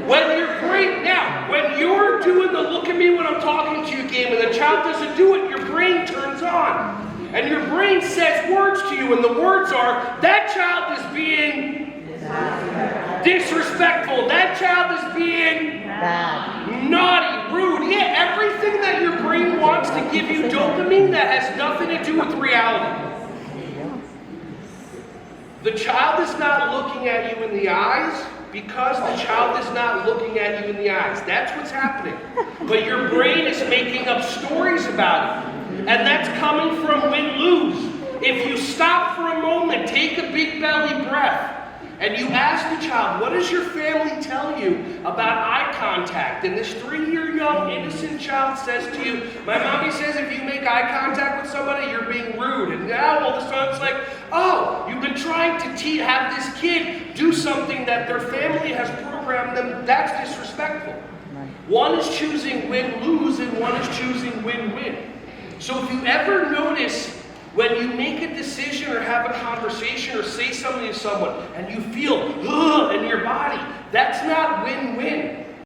When your brain, now, when you're doing the look at me when I'm talking to you game and the child doesn't do it, your brain turns on. And your brain says words to you, and the words are, that child is being disrespectful. That child is being naughty, rude. Yeah, everything that your brain wants to give you dopamine that has nothing to do with reality. The child is not looking at you in the eyes because the child is not looking at you in the eyes. That's what's happening. But your brain is making up stories about it. And that's coming from win-lose. If you stop for a moment, take a big belly breath, and you ask the child, what does your family tell you about eye contact? And this 3-year young innocent child says to you, my mommy says if you make eye contact with somebody, you're being rude. And now all of a sudden it's like, oh, you've been trying to have this kid do something that their family has programmed them. That's disrespectful. One is choosing win-lose and one is choosing win-win. So if you ever notice when you make a decision or have a conversation or say something to someone and you feel in your body, that's not win-win.